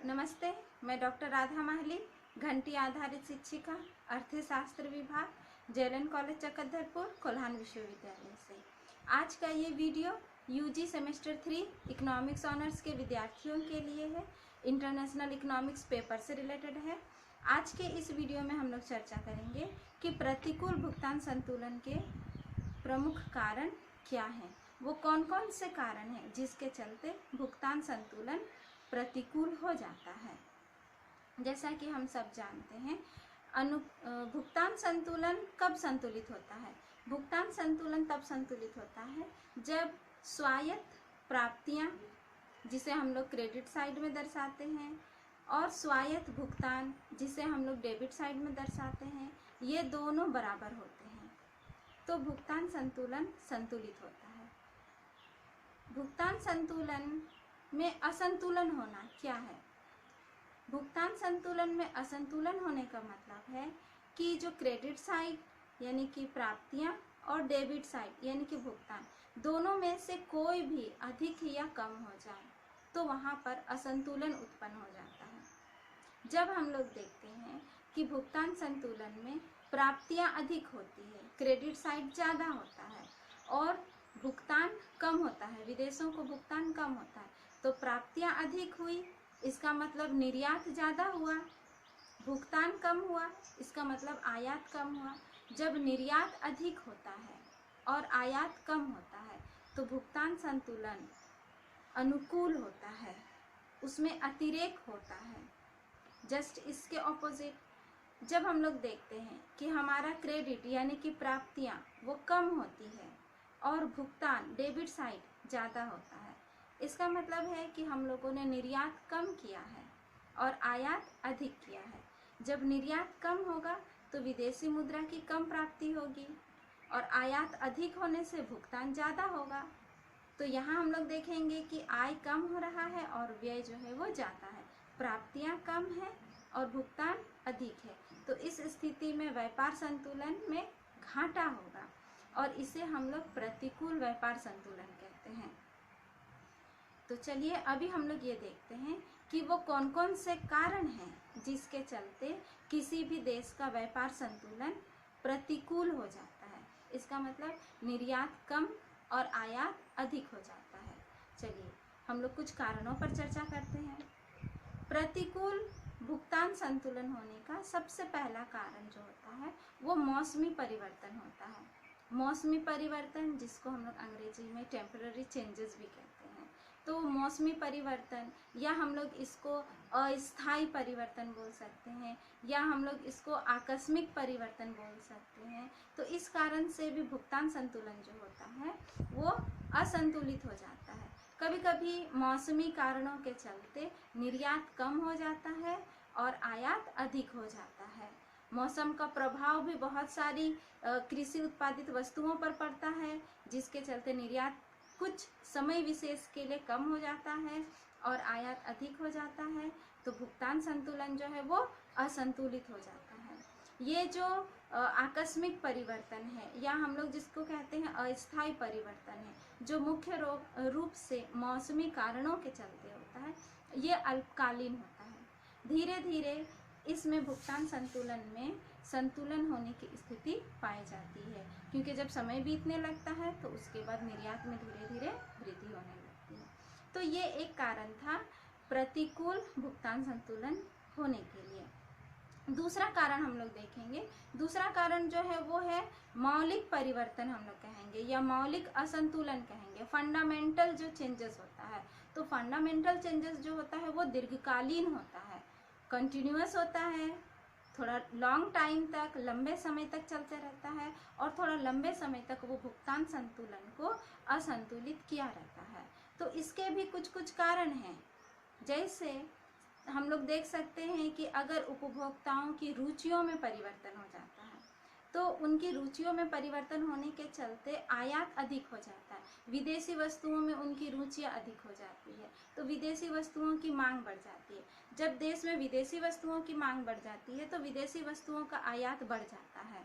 नमस्ते, मैं डॉक्टर राधा माहली, घंटी आधारित शिक्षिका, अर्थशास्त्र विभाग, जेएलएन कॉलेज चकधरपुर, कोल्हान विश्वविद्यालय से। आज का ये video UG semester 3 economics honours के विद्यार्थियों के लिए है। इंटरनेशनल इकोनॉमिक्स पेपर से रिलेटेड है। आज के इस वीडियो में हम लोग चर्चा करेंगे कि प्रतिकूल भुगतान संतुलन के प्रमुख कारण क्या हैं, वो कौन कौन से कारण हैं जिसके चलते भुगतान संतुलन प्रतिकूल हो जाता है। जैसा कि हम सब जानते हैं, भुगतान संतुलन कब संतुलित होता है? भुगतान संतुलन तब संतुलित होता है जब स्वायत्त प्राप्तियां, जिसे हम लोग क्रेडिट साइड में दर्शाते हैं, और स्वायत्त भुगतान, जिसे हम लोग डेबिट साइड में दर्शाते हैं, ये दोनों बराबर होते हैं तो भुगतान संतुलन संतुलित होता है। भुगतान संतुलन में असंतुलन होना क्या है? भुगतान संतुलन में असंतुलन होने का मतलब है कि जो क्रेडिट साइड यानी कि प्राप्तियां और डेबिट साइड यानी कि भुगतान, दोनों में से कोई भी अधिक या कम हो जाए तो वहाँ पर असंतुलन उत्पन्न हो जाता है। जब हम लोग देखते हैं कि भुगतान संतुलन में प्राप्तियां अधिक होती है, क्रेडिट साइड ज़्यादा होता है और भुगतान कम होता है, विदेशों को भुगतान कम होता है, तो प्राप्तियां अधिक हुई, इसका मतलब निर्यात ज़्यादा हुआ, भुगतान कम हुआ, इसका मतलब आयात कम हुआ। जब निर्यात अधिक होता है और आयात कम होता है तो भुगतान संतुलन अनुकूल होता है, उसमें अतिरेक होता है। जस्ट इसके ऑपोजिट, जब हम लोग देखते हैं कि हमारा क्रेडिट यानी कि प्राप्तियां वो कम होती है और भुगतान डेबिट साइड ज़्यादा होता है, इसका मतलब है कि हम लोगों ने निर्यात कम किया है और आयात अधिक किया है। जब निर्यात कम होगा तो विदेशी मुद्रा की कम प्राप्ति होगी और आयात अधिक होने से भुगतान ज़्यादा होगा। तो यहाँ हम लोग देखेंगे कि आय कम हो रहा है और व्यय जो है वो ज़्यादा है, प्राप्तियाँ कम है और भुगतान अधिक है। तो इस स्थिति में व्यापार संतुलन में घाटा होगा और इसे हम लोग प्रतिकूल व्यापार संतुलन कहते हैं। तो चलिए अभी हम लोग ये देखते हैं कि वो कौन कौन से कारण हैं जिसके चलते किसी भी देश का व्यापार संतुलन प्रतिकूल हो जाता है। इसका मतलब निर्यात कम और आयात अधिक हो जाता है। चलिए हम लोग कुछ कारणों पर चर्चा करते हैं। प्रतिकूल भुगतान संतुलन होने का सबसे पहला कारण जो होता है वो मौसमी परिवर्तन होता है। मौसमी परिवर्तन, जिसको हम लोग अंग्रेजी में टेम्पररी चेंजेस भी कहते हैं। तो मौसमी परिवर्तन, या हम लोग इसको अस्थायी परिवर्तन बोल सकते हैं, या हम लोग इसको आकस्मिक परिवर्तन बोल सकते हैं। तो इस कारण से भी भुगतान संतुलन जो होता है वो असंतुलित हो जाता है। कभी कभी मौसमी कारणों के चलते निर्यात कम हो जाता है और आयात अधिक हो जाता है। मौसम का प्रभाव भी बहुत सारी कृषि उत्पादित वस्तुओं पर पड़ता है, जिसके चलते निर्यात कुछ समय विशेष के लिए कम हो जाता है और आयात अधिक हो जाता है। तो भुगतान संतुलन जो है वो असंतुलित हो जाता है। ये जो आकस्मिक परिवर्तन है, या हम लोग जिसको कहते हैं अस्थायी परिवर्तन है, जो मुख्य रूप से मौसमी कारणों के चलते होता है, ये अल्पकालीन होता है। धीरे धीरे इसमें भुगतान संतुलन में संतुलन होने की स्थिति पाई जाती है, क्योंकि जब समय बीतने लगता है तो उसके बाद निर्यात में धीरे धीरे वृद्धि होने लगती है। तो ये एक कारण था प्रतिकूल भुगतान संतुलन होने के लिए। दूसरा कारण हम लोग देखेंगे, दूसरा कारण जो है वो है मौलिक परिवर्तन हम लोग कहेंगे, या मौलिक असंतुलन कहेंगे। फंडामेंटल जो चेंजेस होता है, तो फंडामेंटल चेंजेस जो होता है वो दीर्घकालीन होता है, कंटिन्यूअस होता है, थोड़ा लॉन्ग टाइम तक, लंबे समय तक चलते रहता है और थोड़ा लंबे समय तक वो भुगतान संतुलन को असंतुलित किया रहता है। तो इसके भी कुछ कुछ कारण हैं। जैसे हम लोग देख सकते हैं कि अगर उपभोक्ताओं की रुचियों में परिवर्तन हो जाता है तो उनकी रुचियों में परिवर्तन होने के चलते आयात अधिक हो जाता है, विदेशी वस्तुओं में उनकी रुचियाँ अधिक हो जाती है, तो विदेशी वस्तुओं की मांग बढ़ जाती है। जब देश में विदेशी वस्तुओं की मांग बढ़ जाती है तो विदेशी वस्तुओं का आयात बढ़ जाता है,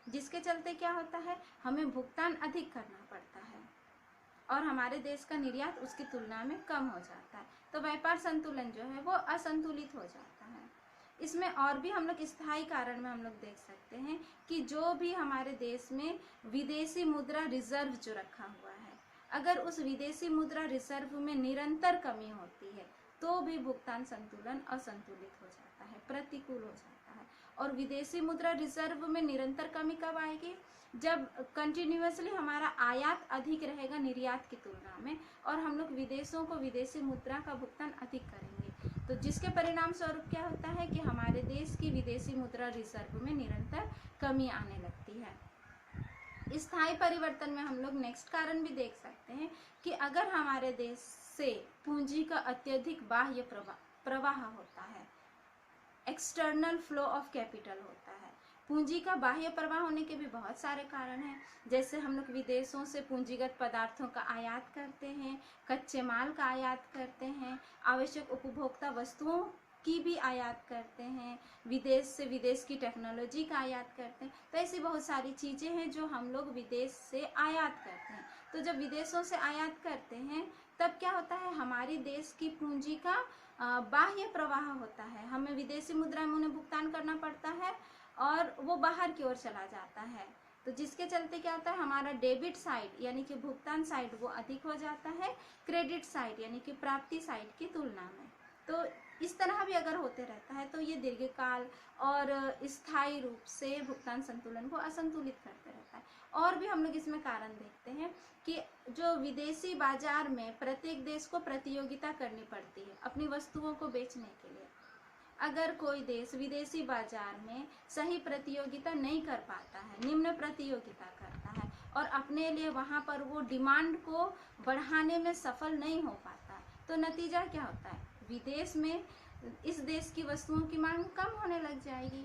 जिसके चलते क्या होता है, हमें भुगतान अधिक करना पड़ता है। और हमारे देश का निर्यात उसकी तुलना में कम हो जाता है। तो व्यापार संतुलन जो है वो असंतुलित हो जाता है। इसमें और भी हम लोग स्थायी कारण में हम लोग देख सकते हैं कि जो भी हमारे देश में विदेशी मुद्रा रिजर्व जो रखा हुआ है, अगर उस विदेशी मुद्रा रिजर्व में निरंतर कमी होती है तो भी भुगतान संतुलन असंतुलित हो जाता है, प्रतिकूल हो जाता है। और विदेशी मुद्रा रिजर्व में निरंतर कमी कब आएगी? जब कंटिन्यूअसली हमारा आयात अधिक रहेगा निर्यात की तुलना में, और हम लोग विदेशों को विदेशी मुद्रा का भुगतान अधिक करेंगे, तो जिसके परिणाम स्वरूप क्या होता है कि हमारे देश की विदेशी मुद्रा रिजर्व में निरंतर कमी आने लगती है। स्थायी परिवर्तन में हम लोग नेक्स्ट कारण भी देख सकते हैं कि अगर हमारे देश से पूंजी का अत्यधिक बाह्य प्रवाह होता है, एक्सटर्नल फ्लो ऑफ कैपिटल होता है। पूंजी का बाह्य प्रवाह होने के भी बहुत सारे कारण हैं, जैसे हम लोग विदेशों से पूंजीगत पदार्थों का आयात करते हैं, कच्चे माल का आयात करते हैं, आवश्यक उपभोक्ता वस्तुओं की भी आयात करते हैं, विदेश से विदेश की टेक्नोलॉजी का आयात करते हैं। तो ऐसी बहुत सारी चीज़ें हैं जो हम लोग विदेश से आयात करते हैं। तो जब विदेशों से आयात करते हैं तब क्या होता है, हमारी देश की पूंजी का बाह्य प्रवाह होता है, हमें विदेशी मुद्रा में उन्हें भुगतान करना पड़ता है और वो बाहर की ओर चला जाता है। तो जिसके चलते क्या होता है, हमारा डेबिट साइड यानी कि भुगतान साइड वो अधिक हो जाता है क्रेडिट साइड यानी कि प्राप्ति साइड की तुलना में। तो इस तरह भी अगर होते रहता है तो ये दीर्घकाल और स्थायी रूप से भुगतान संतुलन को असंतुलित करते रहता है। और भी हम लोग इसमें कारण देखते हैं कि जो विदेशी बाजार में प्रत्येक देश को प्रतियोगिता करनी पड़ती है अपनी वस्तुओं को बेचने के लिए। अगर कोई देश विदेशी बाजार में सही प्रतियोगिता नहीं कर पाता है, निम्न प्रतियोगिता करता है और अपने लिए वहाँ पर वो डिमांड को बढ़ाने में सफल नहीं हो पाता, तो नतीजा क्या होता है, विदेश में इस देश की वस्तुओं की मांग कम होने लग जाएगी।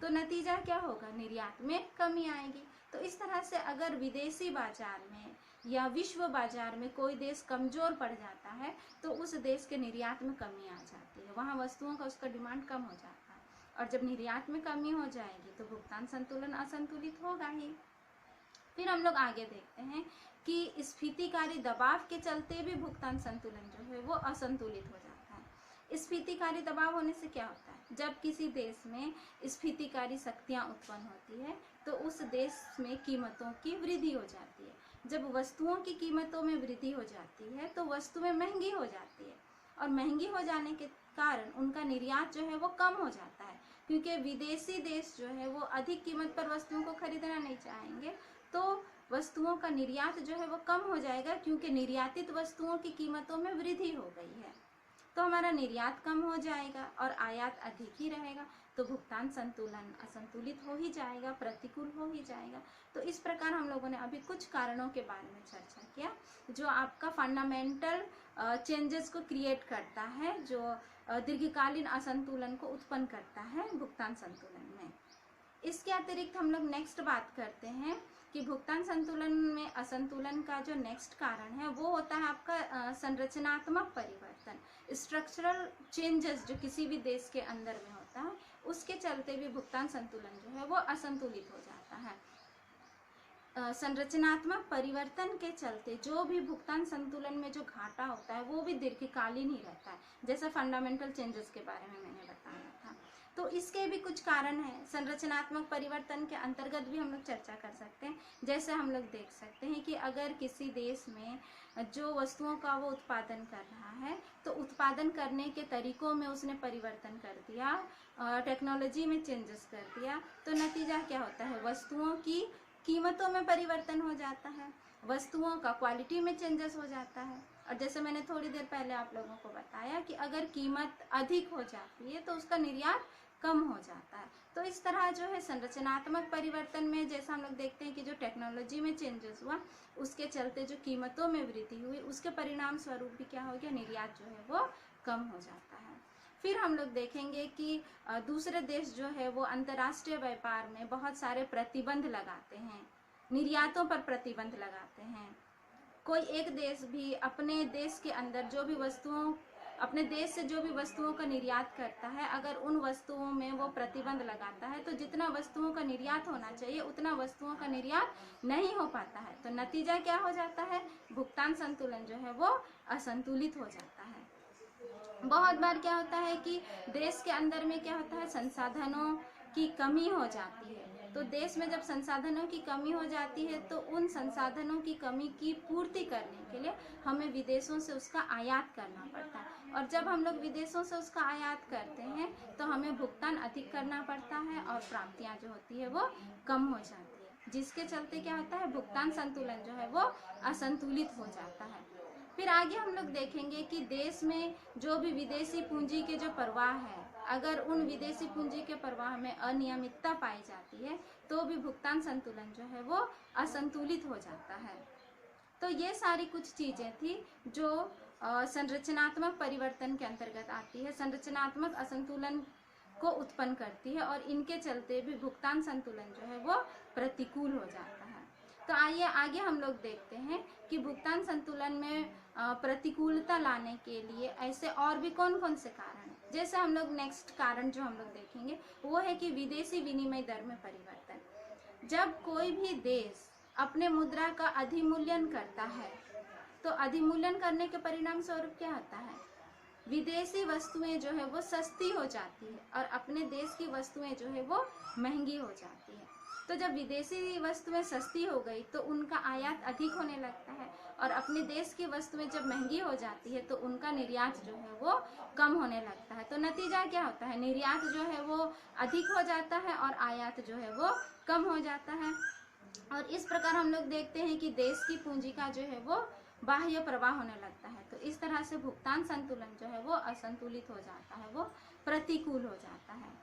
तो नतीजा क्या होगा, निर्यात में कमी आएगी। तो इस तरह से अगर विदेशी बाजार में या विश्व बाजार में कोई देश कमजोर पड़ जाता है तो उस देश के निर्यात में कमी आ जाती है, वहाँ वस्तुओं का उसका डिमांड कम हो जाता है। और जब निर्यात में कमी हो जाएगी तो भुगतान संतुलन असंतुलित होगा ही। फिर हम लोग आगे देखते हैं कि स्फीतिकारी दबाव के चलते भी भुगतान संतुलन जो है वो असंतुलित हो जाता है। स्फीतिकारी दबाव होने से क्या होता है, जब किसी देश में स्फीतिकारी शक्तियाँ उत्पन्न होती है तो उस देश में कीमतों की वृद्धि हो जाती है। जब वस्तुओं की कीमतों में वृद्धि हो जाती है तो वस्तुएं महंगी हो जाती है और महंगी हो जाने के कारण उनका निर्यात जो है वो कम हो जाता है, क्योंकि विदेशी देश जो है वो अधिक कीमत पर वस्तुओं को खरीदना नहीं चाहेंगे, तो वस्तुओं का निर्यात जो है वो कम हो जाएगा क्योंकि निर्यातित वस्तुओं की कीमतों में वृद्धि हो गई है। तो हमारा निर्यात कम हो जाएगा और आयात अधिक ही रहेगा, तो भुगतान संतुलन असंतुलित हो ही जाएगा, प्रतिकूल हो ही जाएगा। तो इस प्रकार हम लोगों ने अभी कुछ कारणों के बारे में चर्चा किया जो आपका फंडामेंटल चेंजेस को क्रिएट करता है, जो दीर्घकालीन असंतुलन को उत्पन्न करता है भुगतान संतुलन में। इसके अतिरिक्त हम लोग नेक्स्ट बात करते हैं कि भुगतान संतुलन में असंतुलन का जो नेक्स्ट कारण है वो होता है आपका संरचनात्मक परिवर्तन, स्ट्रक्चरल चेंजेस जो किसी भी देश के अंदर में होता है, उसके चलते भी भुगतान संतुलन जो है वो असंतुलित हो जाता है। संरचनात्मक परिवर्तन के चलते जो भी भुगतान संतुलन में जो घाटा होता है वो भी दीर्घकालीन ही रहता है, जैसा फंडामेंटल चेंजेस के बारे में मैंने बताया था। तो इसके भी कुछ कारण हैं, संरचनात्मक परिवर्तन के अंतर्गत भी हम लोग चर्चा कर सकते हैं। जैसे हम लोग देख सकते हैं कि अगर किसी देश में जो वस्तुओं का वो उत्पादन कर रहा है तो उत्पादन करने के तरीकों में उसने परिवर्तन कर दिया, टेक्नोलॉजी में चेंजेस कर दिया, तो नतीजा क्या होता है, वस्तुओं की कीमतों में परिवर्तन हो जाता है, वस्तुओं का क्वालिटी में चेंजेस हो जाता है। और जैसे मैंने थोड़ी देर पहले आप लोगों को बताया कि अगर कीमत अधिक हो जाती है तो उसका निर्यात कम हो जाता है। तो इस तरह जो है संरचनात्मक परिवर्तन में जैसा हम लोग देखते हैं कि जो टेक्नोलॉजी में चेंजेस हुआ उसके चलते जो कीमतों में वृद्धि हुई उसके परिणाम स्वरूप भी क्या हो गया, निर्यात जो है वो कम हो जाता है। फिर हम लोग देखेंगे कि दूसरे देश जो है वो अंतर्राष्ट्रीय व्यापार में बहुत सारे प्रतिबंध लगाते हैं, निर्यातों पर प्रतिबंध लगाते हैं। कोई एक देश भी अपने देश के अंदर जो भी वस्तुओं अपने देश से जो भी वस्तुओं का निर्यात करता है, अगर उन वस्तुओं में वो प्रतिबंध लगाता है तो जितना वस्तुओं का निर्यात होना चाहिए उतना वस्तुओं का निर्यात नहीं हो पाता है। तो नतीजा क्या हो जाता है, भुगतान संतुलन जो है वो असंतुलित हो जाता है। बहुत बार क्या होता है कि देश के अंदर में क्या होता है, संसाधनों की कमी हो जाती है। तो देश में जब संसाधनों की कमी हो जाती है तो उन संसाधनों की कमी की पूर्ति करने के लिए हमें विदेशों से उसका आयात करना पड़ता है, और जब हम लोग विदेशों से उसका आयात करते हैं तो हमें भुगतान अधिक करना पड़ता है और प्राप्तियां जो होती है वो कम हो जाती है, जिसके चलते क्या होता है, भुगतान संतुलन जो है वो असंतुलित हो जाता है। फिर आगे हम लोग देखेंगे कि देश में जो भी विदेशी पूंजी के जो प्रवाह है, अगर उन विदेशी पूंजी के प्रवाह में अनियमितता पाई जाती है तो भी भुगतान संतुलन जो है वो असंतुलित हो जाता है। तो ये सारी कुछ चीजें थी जो संरचनात्मक परिवर्तन के अंतर्गत आती है, संरचनात्मक असंतुलन को उत्पन्न करती है, और इनके चलते भी भुगतान संतुलन जो है वो प्रतिकूल हो जाता है। तो आइए आगे हम लोग देखते हैं कि भुगतान संतुलन में प्रतिकूलता लाने के लिए ऐसे और भी कौन कौन से कारण हैं। जैसे हम लोग नेक्स्ट कारण जो हम लोग देखेंगे वो है कि विदेशी विनिमय दर में परिवर्तन। जब कोई भी देश अपने मुद्रा का अधिमूल्यन करता है तो अधिमूल्यन करने के परिणाम स्वरूप क्या होता है, विदेशी वस्तुएं जो है वो सस्ती हो जाती है और अपने देश की वस्तुएं जो है वो महंगी हो जाती है। तो जब विदेशी वस्तुएं सस्ती हो गई तो उनका आयात अधिक होने लगता है, और अपने देश की वस्तुएं जब महंगी हो जाती है तो उनका निर्यात जो है वो कम होने लगता है। तो नतीजा क्या होता है, निर्यात जो है वो अधिक हो जाता है और आयात जो है वो कम हो जाता है। और इस प्रकार हम लोग देखते हैं कि देश की पूंजी का जो है वो बाह्य प्रवाह होने लगता है। तो इस तरह से भुगतान संतुलन जो है वो असंतुलित हो जाता है, वो प्रतिकूल हो जाता है।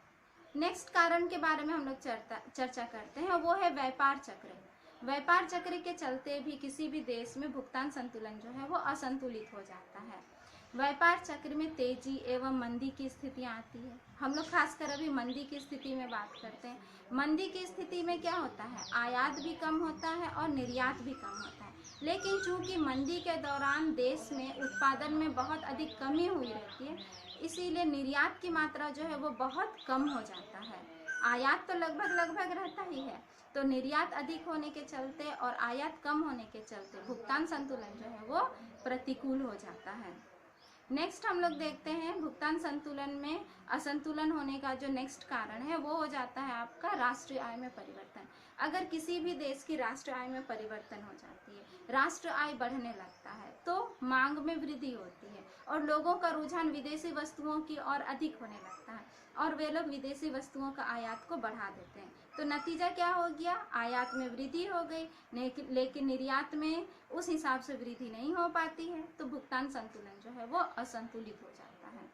नेक्स्ट कारण के बारे में हम लोग चर्चा करते हैं, वो है व्यापार चक्र। व्यापार चक्र के चलते भी किसी भी देश में भुगतान संतुलन जो है वो असंतुलित हो जाता है। व्यापार चक्र में तेजी एवं मंदी की स्थितियां आती है। हम लोग खासकर अभी मंदी की स्थिति में बात करते हैं। मंदी की स्थिति में क्या होता है, आयात भी कम होता है और निर्यात भी कम होता है। लेकिन चूंकि मंदी के दौरान देश में उत्पादन में बहुत अधिक कमी हुई रहती है, इसीलिए निर्यात की मात्रा जो है वो बहुत कम हो जाता है। आयात तो लगभग रहता ही है, तो निर्यात अधिक होने के चलते और आयात कम होने के चलते भुगतान संतुलन जो है वो प्रतिकूल हो जाता है। नेक्स्ट हम लोग देखते हैं भुगतान संतुलन में असंतुलन होने का जो नेक्स्ट कारण है वो हो जाता है आपका राष्ट्रीय आय में परिवर्तन। अगर किसी भी देश की राष्ट्रीय आय में परिवर्तन हो जाती है, राष्ट्रीय आय बढ़ने लगता है तो मांग में वृद्धि होती है और लोगों का रुझान विदेशी वस्तुओं की ओर अधिक होने लगता है और वे लोग विदेशी वस्तुओं का आयात को बढ़ा देते हैं। तो नतीजा क्या हो गया, आयात में वृद्धि हो गई लेकिन निर्यात में उस हिसाब से वृद्धि नहीं हो पाती है, तो भुगतान संतुलन जो है वो असंतुलित हो जाता है।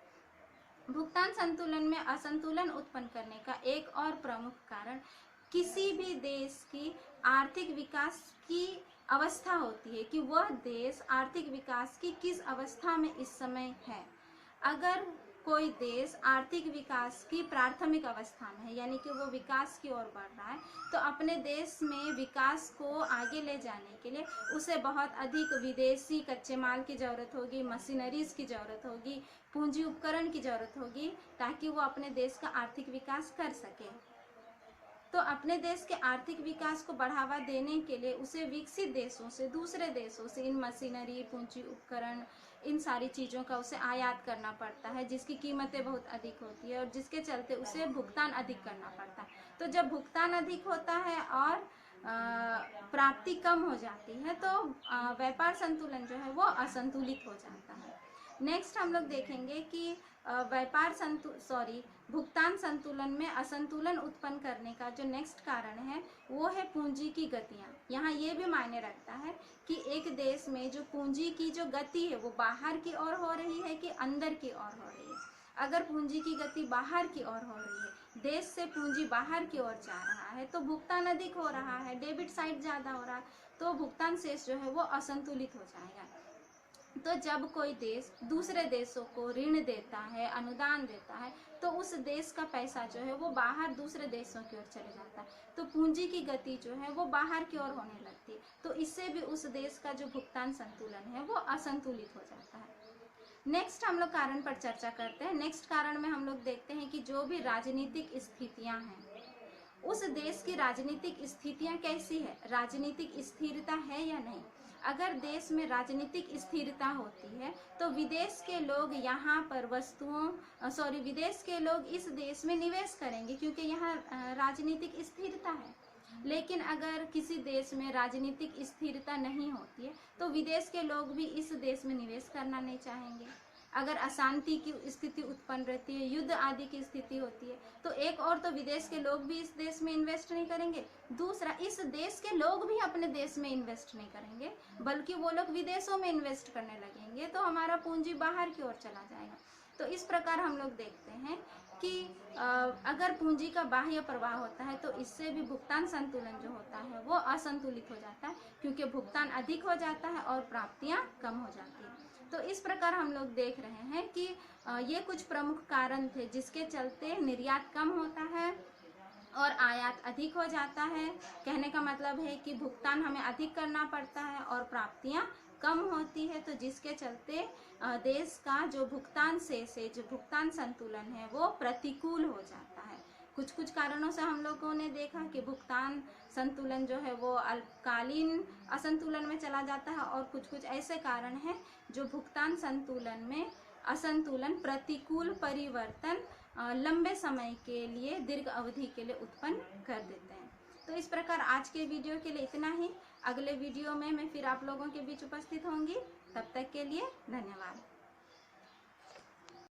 भुगतान संतुलन में असंतुलन उत्पन्न करने का एक और प्रमुख कारण किसी भी देश की आर्थिक विकास की अवस्था होती है कि वह देश आर्थिक विकास की किस अवस्था में इस समय है। अगर कोई देश आर्थिक विकास की प्राथमिक अवस्था में है, यानी कि वो विकास की ओर बढ़ रहा है, तो अपने देश में विकास को आगे ले जाने के लिए उसे बहुत अधिक विदेशी कच्चे माल की ज़रूरत होगी, मशीनरीज की ज़रूरत होगी, पूंजी उपकरण की ज़रूरत होगी, ताकि वो अपने देश का आर्थिक विकास कर सके। तो अपने देश के आर्थिक विकास को बढ़ावा देने के लिए उसे विकसित देशों से, दूसरे देशों से इन मशीनरी, पूंजी उपकरण, इन सारी चीज़ों का उसे आयात करना पड़ता है, जिसकी कीमतें बहुत अधिक होती है और जिसके चलते उसे भुगतान अधिक करना पड़ता है। तो जब भुगतान अधिक होता है और प्राप्ति कम हो जाती है तो व्यापार संतुलन जो है वो असंतुलित हो जाता है। नेक्स्ट हम लोग देखेंगे कि भुगतान संतुलन में असंतुलन उत्पन्न करने का जो नेक्स्ट कारण है वो है पूंजी की गतियाँ। यहाँ ये भी मायने रखता है कि एक देश में जो पूंजी की जो गति है वो बाहर की ओर हो रही है कि अंदर की ओर हो रही है। अगर पूंजी की गति बाहर की ओर हो रही है, देश से पूंजी बाहर की ओर जा रहा है, तो भुगतान अधिक हो रहा है, डेबिट साइड ज़्यादा हो रहा है, तो भुगतान शेष जो है वो असंतुलित हो जाएगा। तो जब कोई देश दूसरे देशों को ऋण देता है, अनुदान देता है, तो उस देश का पैसा जो है वो बाहर दूसरे देशों की ओर चले जाता है, तो पूंजी की गति जो है वो बाहर की ओर होने लगती है। तो इससे भी उस देश का जो भुगतान संतुलन है वो असंतुलित हो जाता है। नेक्स्ट हम लोग कारण पर चर्चा करते हैं। नेक्स्ट कारण में हम लोग देखते हैं कि जो भी राजनीतिक स्थितियां हैं, उस देश की राजनीतिक स्थितियां कैसी है, राजनीतिक स्थिरता है या नहीं। अगर देश में राजनीतिक स्थिरता होती है तो विदेश के लोग यहाँ पर विदेश के लोग इस देश में निवेश करेंगे, क्योंकि यहाँ राजनीतिक स्थिरता है। लेकिन अगर किसी देश में राजनीतिक स्थिरता नहीं होती है तो विदेश के लोग भी इस देश में निवेश करना नहीं चाहेंगे। अगर अशांति की स्थिति उत्पन्न रहती है, युद्ध आदि की स्थिति होती है, तो एक और तो विदेश के लोग भी इस देश में इन्वेस्ट नहीं करेंगे, दूसरा इस देश के लोग भी अपने देश में इन्वेस्ट नहीं करेंगे, बल्कि वो लोग विदेशों में इन्वेस्ट करने लगेंगे, तो हमारा पूंजी बाहर की ओर चला जाएगा। तो इस प्रकार हम लोग देखते हैं कि अगर पूंजी का बाह्य प्रवाह होता है तो इससे भी भुगतान संतुलन जो होता है वो असंतुलित हो जाता है, क्योंकि भुगतान अधिक हो जाता है और प्राप्तियां कम हो जाती है। तो इस प्रकार हम लोग देख रहे हैं कि ये कुछ प्रमुख कारण थे जिसके चलते निर्यात कम होता है और आयात अधिक हो जाता है। कहने का मतलब है कि भुगतान हमें अधिक करना पड़ता है और प्राप्तियां कम होती है, तो जिसके चलते देश का जो भुगतान शेष है, जो भुगतान संतुलन है, वो प्रतिकूल हो जाता है। कुछ कुछ कारणों से हम लोगों ने देखा कि भुगतान संतुलन जो है वो अल्पकालीन असंतुलन में चला जाता है, और कुछ कुछ ऐसे कारण हैं जो भुगतान संतुलन में असंतुलन, प्रतिकूल परिवर्तन लंबे समय के लिए, दीर्घ अवधि के लिए उत्पन्न कर देते हैं। तो इस प्रकार आज के वीडियो के लिए इतना ही। अगले वीडियो में मैं फिर आप लोगों के बीच उपस्थित होंगी। तब तक के लिए धन्यवाद।